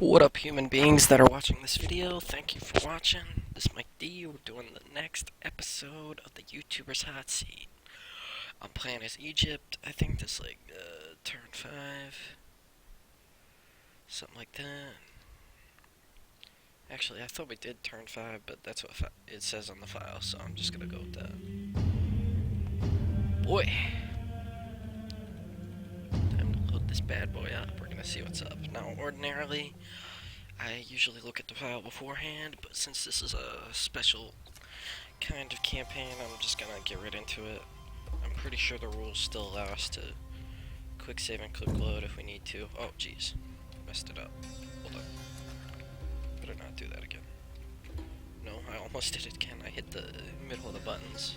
What up, human beings that are watching this video? Thank you for watching. This is Mike D. We're doing the next episode of the YouTuber's Hotseat. I'm playing as Egypt. I think this turn 5. Something like that. Actually, I thought we did turn 5, but that's what it says on the file, so I'm just gonna go with that. Boy! Time to load this bad boy up. We're gonna see what's up. Now, ordinarily, I usually look at the file beforehand, but since this is a special kind of campaign, I'm just gonna get right into it. I'm pretty sure the rules still allow us to quick save and quick load if we need to. Oh, jeez. Messed it up. Hold on. Better not do that again. No, I almost did it again. I hit the middle of the buttons.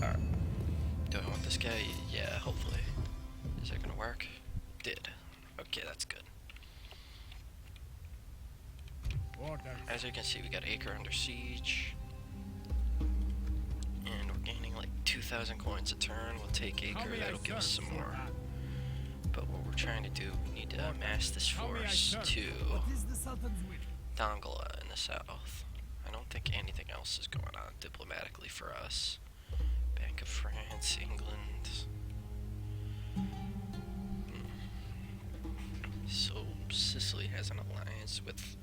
Alright. Do I want this guy? Yeah, hopefully. Is that gonna work? Did. Okay, that's good. As you can see, we got Acre under siege. And we're gaining like 2,000 coins a turn. We'll take Acre, that'll give us some more. But what we're trying to do, we need to amass this force to Dongola in the south. I don't think anything else is going on diplomatically for us. Bank of France, England. So Sicily has an alliance with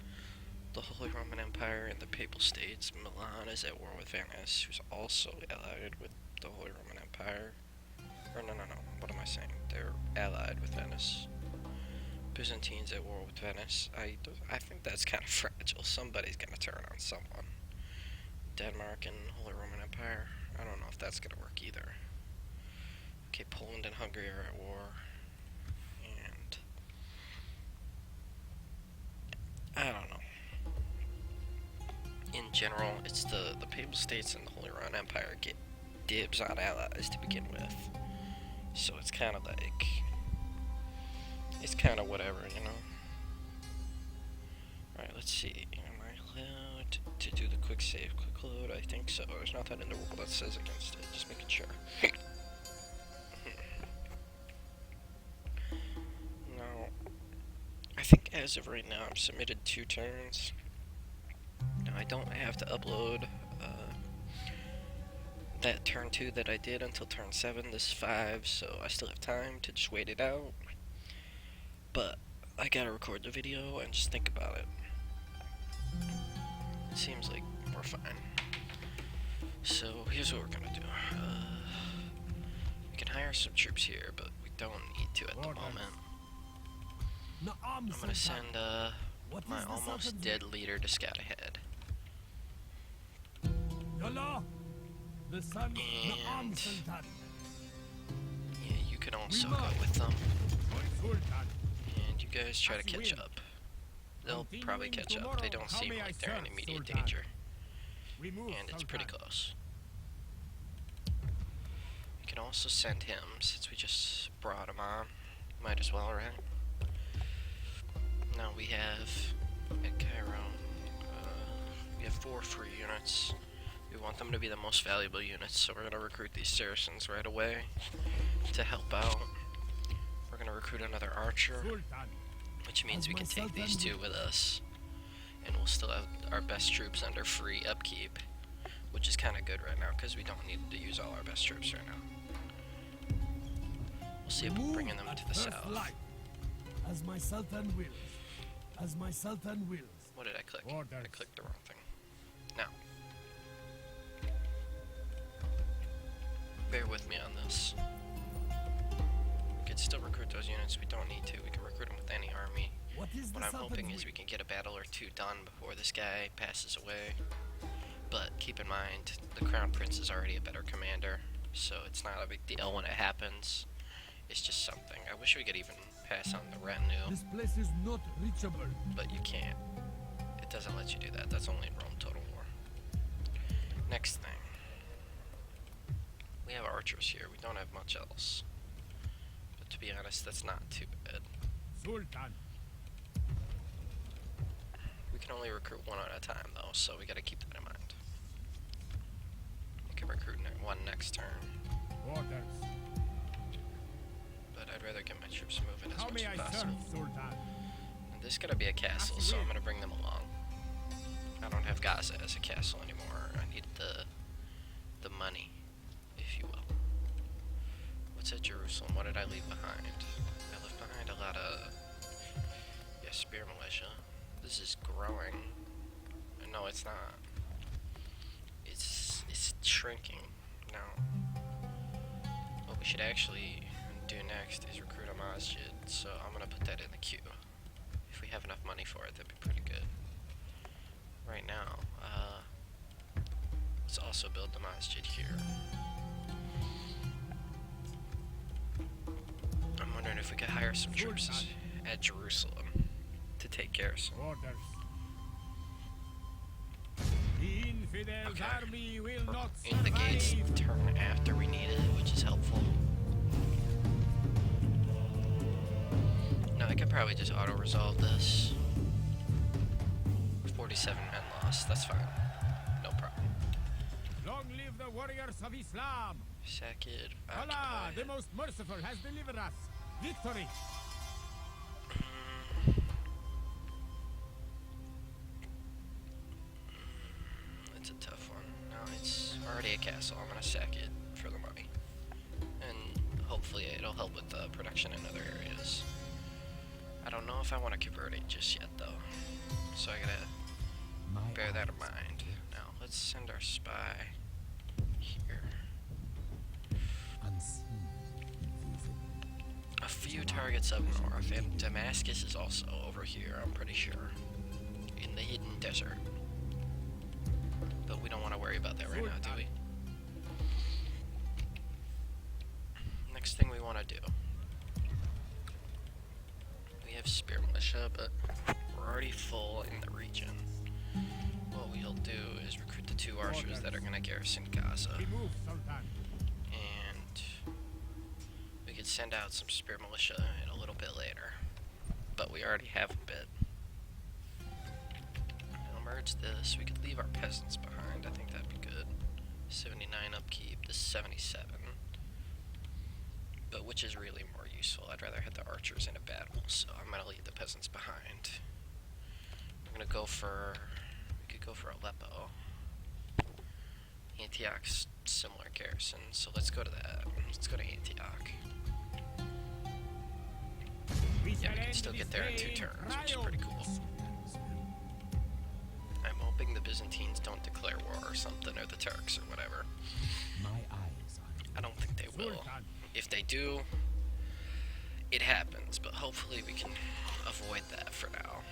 the Holy Roman Empire and the Papal States. Milan is at war with Venice, who's also allied with the Holy Roman Empire. Or no, what am I saying? They're allied with Venice. Byzantines at war with Venice. I think that's kind of fragile. Somebody's gonna turn on someone. Denmark and Holy Roman Empire. I don't know if that's gonna work either. Okay, Poland and Hungary are at war. And I don't know. In general, it's the Papal States and the Holy Roman Empire get dibs on allies to begin with. So it's kind of like, it's kind of whatever, you know? Alright, let's see. Am I allowed to do the quick save, quick load? I think so. There's nothing in the rule that says against it. Just making sure. Now, I think as of right now, I've submitted 2 turns. Now, I don't have to upload that turn 2 that I did until turn 7, this 5, so I still have time to just wait it out. But I gotta record the video and just think about it. It seems like we're fine. So here's what we're gonna do. We can hire some troops here, but we don't need to at the moment. I'm gonna send my almost dead leader to scout ahead. And yeah, you can also go with them. And you guys try to catch up. They'll probably catch up. They don't seem like they're in immediate danger. And it's pretty close. We can also send him, since we just brought him on. Might as well, right? Now we have, at Cairo, we have 4 free units. We want them to be the most valuable units, so we're going to recruit these Saracens right away to help out. We're going to recruit another archer, which means we can take these 2 with us, and we'll still have our best troops under free upkeep, which is kind of good right now, because we don't need to use all our best troops right now. We'll see about bringing them to the south. As my Sultan wills. As my Sultan wills. What did I click? I clicked the wrong thing. Now, bear with me on this. We can still recruit those units. We don't need to. We can recruit them with any army. What I'm hoping is we can get a battle or 2 done before this guy passes away. But keep in mind, the Crown Prince is already a better commander, so it's not a big deal when it happens. It's just something. I wish we could even pass on the retinue. This place is not reachable. But you can't. It doesn't let you do that. That's only in Rome Total War. Next thing. We have archers here. We don't have much else. But to be honest, that's not too bad. Sultan. We can only recruit 1 at a time, though, so we gotta keep that in mind. We can recruit 1 next turn. Orders. But I'd rather get my troops moving as much as possible. There's gonna be a castle, so I'm gonna bring them along. I don't have Gaza as a castle anymore. I need the money, if you will. What's at Jerusalem? What did I leave behind? I left behind a lot of spear militia. This is growing. No, it's not. It's shrinking now. What we should actually do next is recruit a masjid, so I'm gonna put that in the queue. If we have enough money for it, that'd be pretty good. Right now, let's also build the masjid here. I'm wondering if we could hire some troops at Jerusalem to take care of some. Orders. The infidels' army will not In the gates survive. turn after we need it, which is helpful. No, I could probably just auto-resolve this. 47 men lost, that's fine. No problem. Long live the warriors of Islam. Sack it, Allah, occupy the it. most merciful, has delivered us. Victory. It's a tough one. No, it's already a castle. I'm gonna sack it for the money. And hopefully it'll help with the production in other areas. I don't know if I want to convert it just yet though. So I gotta bear that in mind. Now, let's send our spy here. A few targets up north, and Damascus is also over here, I'm pretty sure. In the hidden desert. But we don't want to worry about that right now, do we? Next thing we want to do. We have spear militia, but we're already full in the region. What we'll do is recruit the 2 archers that are going to garrison Gaza. Remove, Sultan. And we could send out some spear militia in a little bit later. But we already have a bit. I'll merge this. We could leave our peasants behind. I think that'd be good. 79 upkeep. This is 77. But which is really more useful? I'd rather have the archers in a battle, so I'm gonna leave the peasants behind. We're gonna go for... we could go for Aleppo. Antioch's similar garrison, so let's go to that. Let's go to Antioch. Yeah, we can still get there in 2 turns, which is pretty cool. I'm hoping the Byzantines don't declare war or something, or the Turks or whatever. I don't think they will. If they do, it happens, but hopefully we can avoid that for now.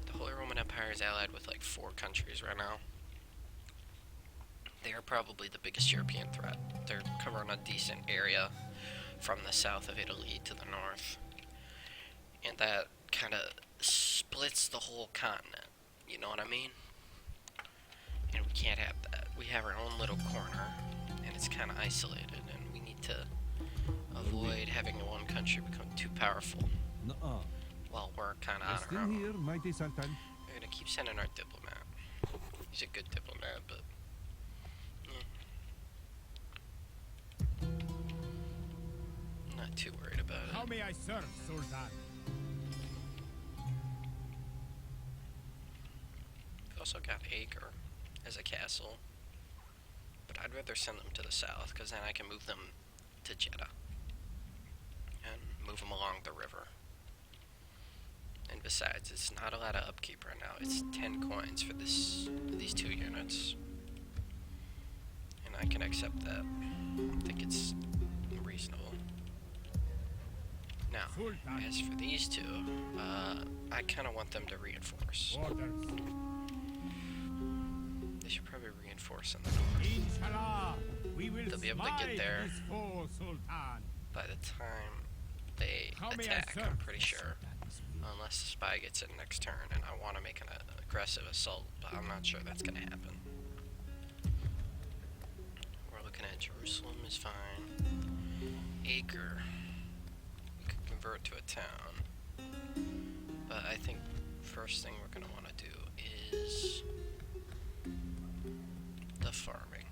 The Holy Roman Empire is allied with like 4 countries right now. They are probably the biggest European threat. They're covering a decent area from the south of Italy to the north. And that kind of splits the whole continent. You know what I mean? And we can't have that. We have our own little corner, and it's kind of isolated, and we need to avoid having one country become too powerful while we're kind of on our Still own. here, mighty Sultan. We're gonna keep sending our diplomat. He's a good diplomat, but not too worried about How it. may I serve, Sultan? We've also got Acre as a castle, but I'd rather send them to the south, because then I can move them to Jeddah and move them along the river. And besides, it's not a lot of upkeep right now. It's 10 coins for these 2 units, and I can accept that. I think it's reasonable. Now, as for these 2, I kind of want them to reinforce. Orders. They should probably reinforce in the north. Inshallah, we will They'll be able to get smite there. this foe, Sultan. By the time they How may I attack, I'm serve? pretty sure. Unless the spy gets in next turn, and I want to make an aggressive assault, but I'm not sure that's going to happen. We're looking at Jerusalem is fine. Acre, we could convert to a town. But I think first thing we're going to want to do is the farming.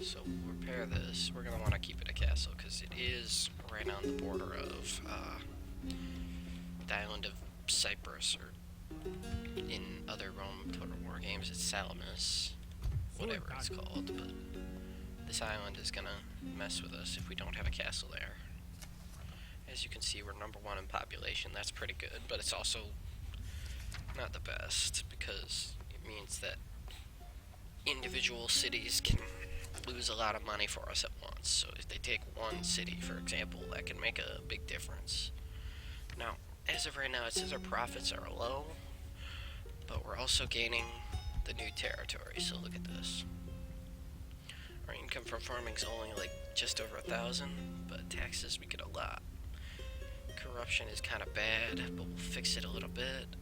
So we'll repair this. We're going to want to keep it a castle, because it is right on the border of the island of Cyprus, or in other Rome Total War games, it's Salamis, whatever it's called. But this island is gonna mess with us if we don't have a castle there. As you can see, we're #1 in population. That's pretty good, but it's also not the best because it means that individual cities can lose a lot of money for us at once. So if they take one city, for example, that can make a big difference. Now, as of right now, it says our profits are low, but we're also gaining the new territory. So look at this. Our income from farming is only like just over 1,000, but taxes we get a lot. Corruption is kind of bad, but we'll fix it a little bit.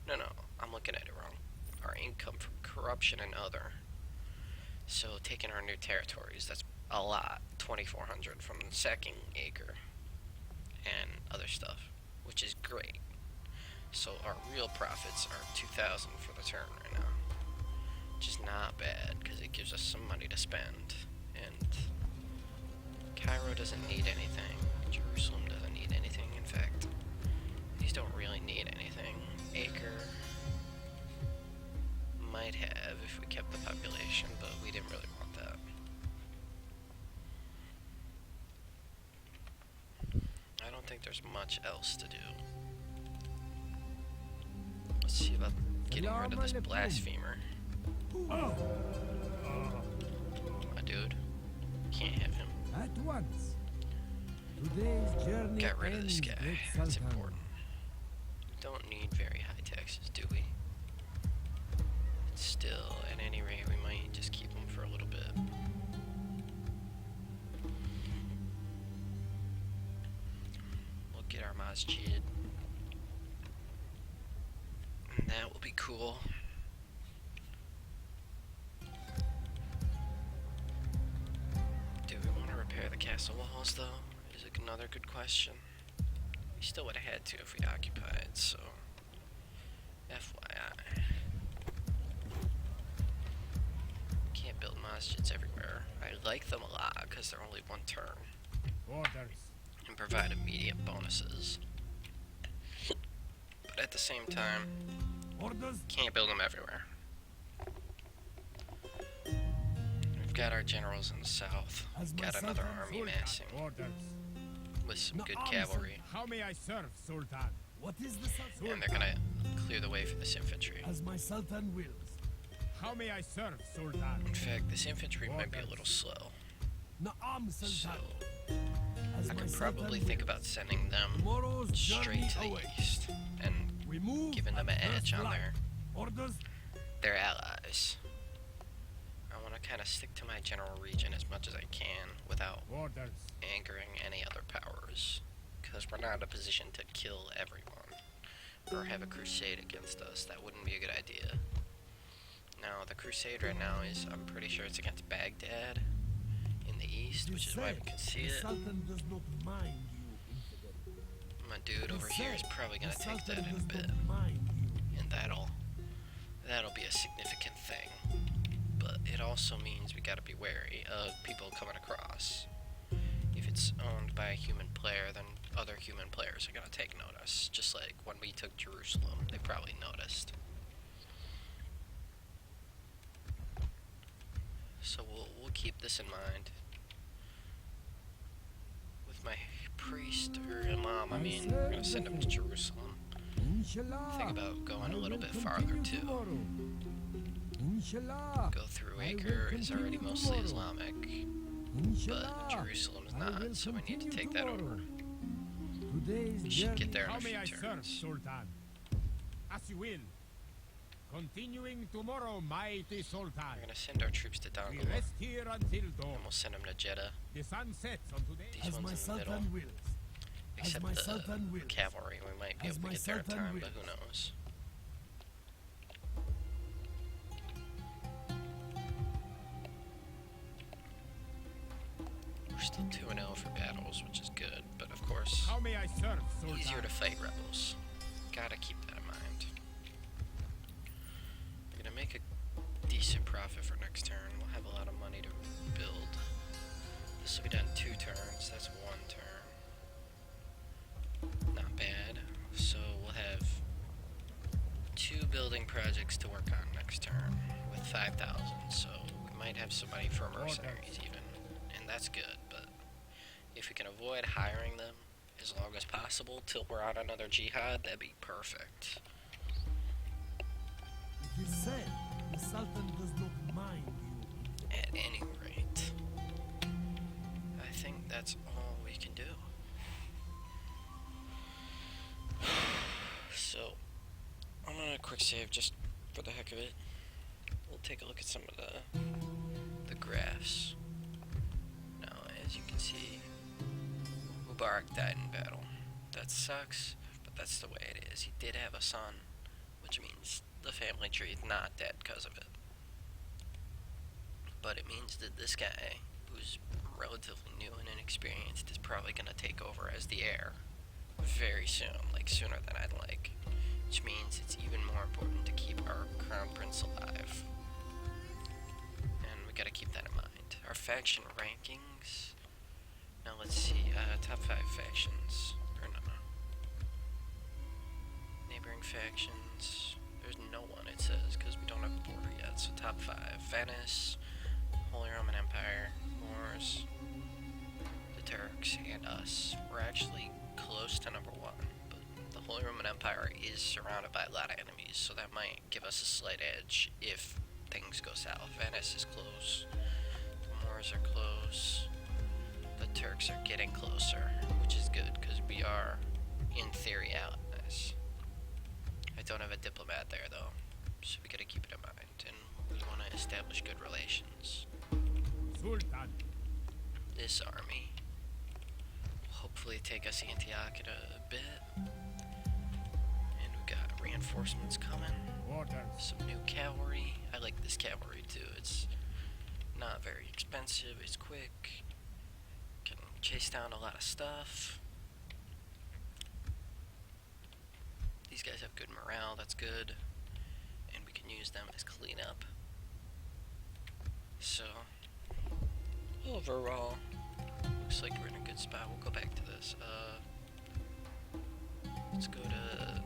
No, I'm looking at it wrong. Our income from corruption and other. So taking our new territories, that's a lot. 2,400 from sacking acre and other stuff, which is great. So our real profits are 2,000 for the turn right now, which is not bad because it gives us some money to spend. And Cairo doesn't need anything. Jerusalem doesn't need anything. In fact, these don't really need anything. Acre might have if we kept the population, but we didn't really want that. I don't think there's much else to do. Let's see about getting rid of this blasphemer. My dude. Can't have him. At once. Today's journey Get rid of this ends, guy. great That's Sultan. important. We don't need very high taxes, do we? Still, at any rate, we might just keep him for a little bit. We'll get our masjid. And that will be cool. Do we want to repair the castle walls, though? Is another good question. We still would have had to if we occupied, so FYI. Can't build masjids everywhere. I like them a lot because they're only one turn Orders. and provide immediate bonuses. But at the same time, Orders. can't build them everywhere. We've got our generals in the south. As Got myself another and army Sultan. massing Orders. with some No good arms. cavalry. How may I serve, Sultan? What is the Sultan? And they're gonna clear the way for this infantry. As my Sultan wills. How may I serve, Sultan? In fact, this infantry might be a little slow. Naam, So Sultan. As I my could Sultan probably think wills. about sending them Tomorrow's journey straight to the awaits. east and We move giving them at an edge first on light. Orders. their allies. I want to kind of stick to my general region as much as I can without Orders. angering any other powers, because we're not in a position to kill everyone or have a crusade against us. That wouldn't be a good idea. Now, the crusade right now is, I'm pretty sure it's against Baghdad in the east, You which is why we say can see the it. Sultan does not mind you, infidel. My dude You over here is say probably going the to take Sultan that in a does bit, not mind you. and that'll be a significant thing. But it also means we gotta be wary of people coming across. If it's owned by a human player, then other human players are gonna take notice. Just like when we took Jerusalem, they probably noticed. So we'll keep this in mind. With my priest or imam, I mean, we're gonna send him to Jerusalem. Inshallah. Think about going a I little will bit farther continue too. tomorrow. Inshallah. Go through I will Acre is already continue mostly tomorrow. Islamic, Inshallah. but Jerusalem's I will not, so we need to continue take that tomorrow. over. Today's We should journey get there in How a may few I serve, turns. Sultan? As you will. Continuing tomorrow, mighty Sultan. We're gonna send our troops to We Dongola, rest here until dawn. and we'll send them to Jeddah. The sun sets on today. These as ones my in the middle, Sultan wills. except my the Sultan wills. cavalry, we might be As able to my get there in Sultan time, but who wills. knows. We're still 2-0 for battles, which is good, but of course, How may I serve, Sultan? easier to fight rebels. Gotta keep that in mind. We're gonna make a decent profit for next turn. We'll have a lot of money to build the So we done 2 turns. That's 1 turn. Not bad. So we'll have 2 building projects to work on next turn with 5,000. So we might have somebody for mercenaries even, and that's good. But if we can avoid hiring them as long as possible till we're on another jihad, that'd be perfect. It is said the Sultan does not mind you. At any rate, I think that's all we can do. So, I'm gonna quick save just for the heck of it. We'll take a look at some of the graphs. Now, as you can see, Mubarak died in battle. That sucks, but that's the way it is. He did have a son, which means the family tree is not dead because of it. But it means that this guy, who's relatively new and inexperienced, is probably going to take over as the heir very soon, like sooner than I'd like. Which means it's even more important to keep our crown prince alive. And we gotta keep that in mind. Our faction rankings. Now let's see, top 5 factions. Or no. Neighboring factions. There's no one, it says, because we don't have a border yet. So top 5. Venice, Holy Roman Empire, Moors, the Turks, and us. We're actually close to number 1, but the Holy Roman Empire is surrounded by a lot of enemies, so that might give us a slight edge if things go south. Venice is close, the Moors are close, the Turks are getting closer, which is good, because we are, in theory, allies. I don't have a diplomat there, though, so we gotta keep it in mind, and we want to establish good relations. Sultan. This army will hopefully take us Antioch in a bit. And we got reinforcements coming. Orders. Some new cavalry. I like this cavalry too. It's not very expensive. It's quick. Can chase down a lot of stuff. These guys have good morale. That's good. And we can use them as cleanup. So, overall, looks like we're in a good spot. We'll go back to this. Let's go to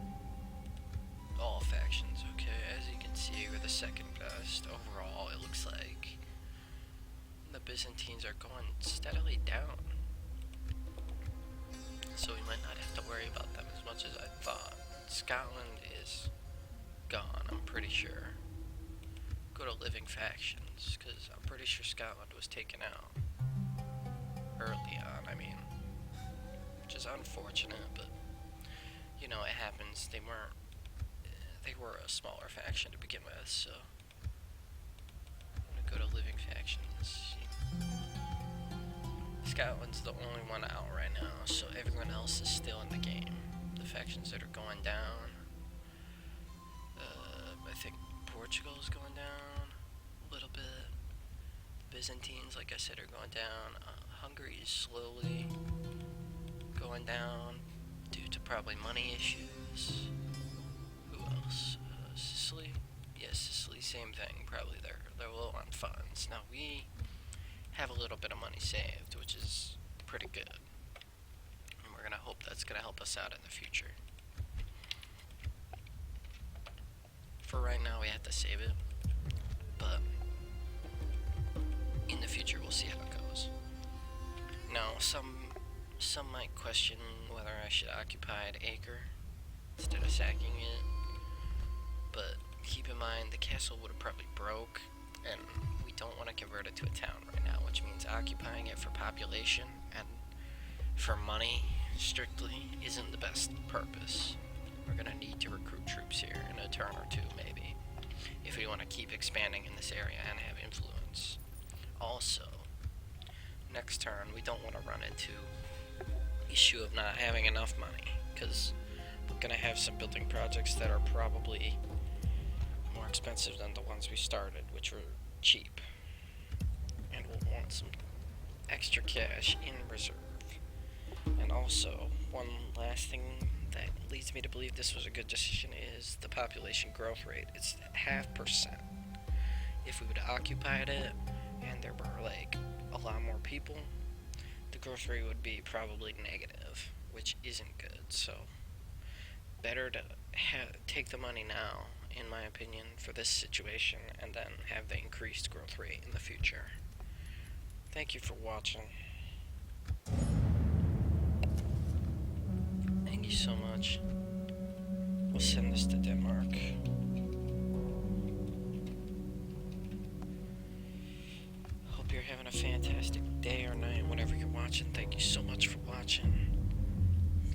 all factions. Okay, as you can see, we're the second best overall. It looks like the Byzantines are going steadily down, so we might not have to worry about them as much as I thought. Scotland is gone, I'm pretty sure. Go to living factions, because I'm pretty sure Scotland was taken out early on, I mean, which is unfortunate, but you know, it happens. They were a smaller faction to begin with, so I'm gonna go to living factions. Scotland's the only one out right now, so everyone else is still in the game. The factions that are going down, I think Portugal is going down a little bit. Byzantines, like I said, are going down. Hungary is slowly going down due to probably money issues. Who else? Sicily? Yes, Sicily, same thing. Probably they're low on funds. Now we have a little bit of money saved, which is pretty good. And we're gonna hope that's gonna help us out in the future. For right now, we have to save it, but in the future, we'll see how it goes. Now, some might question whether I should occupy an acre instead of sacking it, but keep in mind the castle would have probably broke, and we don't want to convert it to a town right now, which means occupying it for population and for money strictly isn't the best purpose. We're gonna need to recruit troops here in a turn or two, maybe, if we want to keep expanding in this area and have influence. Also, next turn, we don't want to run into issue of not having enough money, because we're going to have some building projects that are probably more expensive than the ones we started, which were cheap. And we'll want some extra cash in reserve. And also, one last thing that leads me to believe this was a good decision is the population growth rate. It's 0.5%. If we would have occupied it, and there were like a lot more people, the growth rate would be probably negative, which isn't good. So better to take the money now, in my opinion, for this situation, and then have the increased growth rate in the future. Thank you for watching. Thank you so much. We'll send this to Denmark. Hope you're having a fantastic day or night, whenever you're watching. Thank you so much for watching.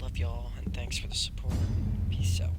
Love y'all, and thanks for the support. Peace out.